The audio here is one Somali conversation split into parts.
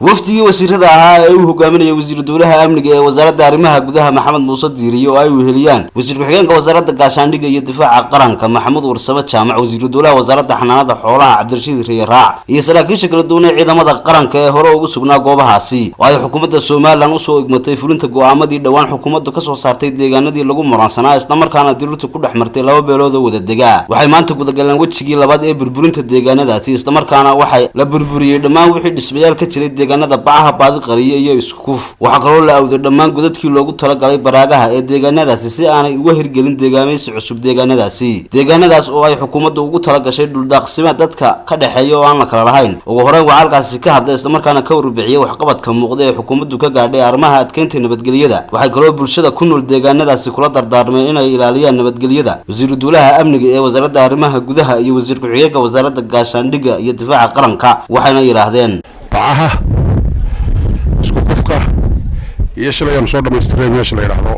wafdigii wasiirada ahaa ee uu hogaaminayay wasiir dowlaha amniga ee wasaaradda arrimaha gudaha Maxamed Muuse Diiriyo oo ay weheliyaan wasiir ku-xigeenka wasaaradda gaashaandhigga iyo difaaca qaranka Maxamed Warsame Jaamac wasiir dowlaha wasaaradda xanaanada xoolaha Cabdirashiid Riyaraac iyo saraakiisha kala duwan ee ciidamada qaranka ee hore ugu sugnaa goobahaasi oo ay xukuumadda Soomaaliland u soo igmatay fulinta go'aamadii dhawaan xukuumaddu ka soo saartay deegaanadii lagu muransanaa isla markaana dirirtu ku dhaxmartay laba beelood oo wada degaa waxay maanta guda galeen wajigii labaad ee burburinta deegaanadaasi isla markaana waxay la burburiyay dhammaan wixii dhismayaal ka jiray deegaanada bacaha baadi qariye iyo iskuf waxa kaloo la awday dhammaan godadkii loogu talagalay baraagaha ee deegaanadaasi si aanay uga hirgelin deegaamaysi cusub deegaanadaas oo ay xukuumaddu ugu talagashay dhuldaaqsime dadka ka dhaxeeya oo aan la kala lahayn ugu horreyn waxaa halkaasi ka hadlay isla markaana ka warbixiyay waxqabadka muuqda ee xukuumaddu ka gaadhay arrimaha adkeynta nabadgelyada waxay kaloo bulshada ku nool deegaanadaasi kula dardaarmeen inay ilaaliyaan nabadgelyada wasiir dowlaha amniga ee wasaaradda arrimaha gudaha iyo wasiir ku-xigeenka wasaaradda gaashaandhigga iyo difaaca qaranka waxayna yiraahdeen bacaha isku qofka iyo shilay soo dhameystireen meesha la yiraahdo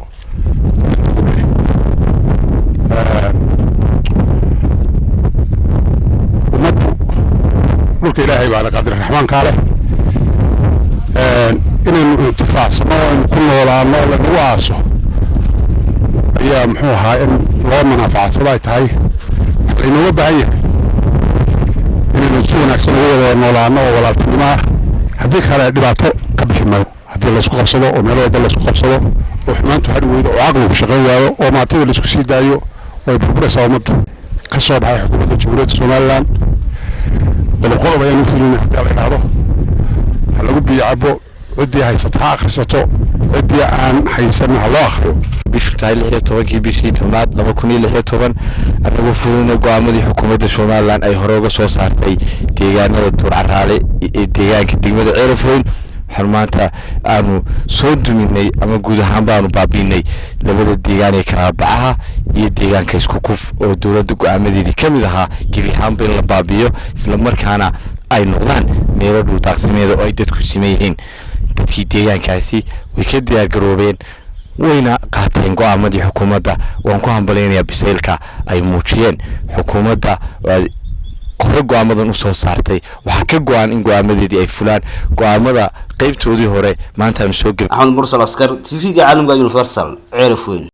ummaddu dhulka ilaahay baa la qadar raxmaan kaale inaynu intifaacsano oo ku noolaano lagu aaso ayaa muxuu ahaa in loo manaafacadsado ay tahay inuu baahan yahay inaynu si wanaagsan ugu wada noolaano oo walaaltinimo ah haddii kale dhibaato ka bixi maayo haddii la isku qabsado oo meel walba la isku qabsado oo xumaantu hadhi weydo oo caqligu shaqayn waayo oo maatida la isku sii daayo oo ay burburaysaa ummaddu ka soo baxay xukuumadda jamhuuriyadda Somaliland qodob ayaan u fulin haddii la yidhaahdo ha lagu biyo cabo ciddii haysata ha akhrisato ciddii aan haysan ha loo akhriyo bishii 16 bishii 2016 anagu fulinay go'aamadii xukuumadda Somaliland ay hore uga soo saartay deegaanada Duurcaraale ee deegaanka degmada Ceelafweyn maanta aanu soo duminay ama guud ahaan baanu baabiinay labada deegaan ee kala bacaha iyo deegaanka isku kuf oo dawladda go'aamadeedii kamid ahaa gebi ahaanba in la baabiyo isla markaana ay noqdaan meelo dhul daaqsimeed oo ay dadku simeeyeen dadkii deegaankaasi way ka diyaar garoobeen wayna qaateen go'aamadii xukuumadda waan ku hambaleynayaa biseelka ay muujiyeen xukuumadda hore go'aamadan u soo saartay waxa ka go'an in go'aamadeedii ay fulaan go'aamada qaybtoodii hore maanta aan soo gal Axmed Mursal Askar TV-ga caalamka Universal Ceelafweyn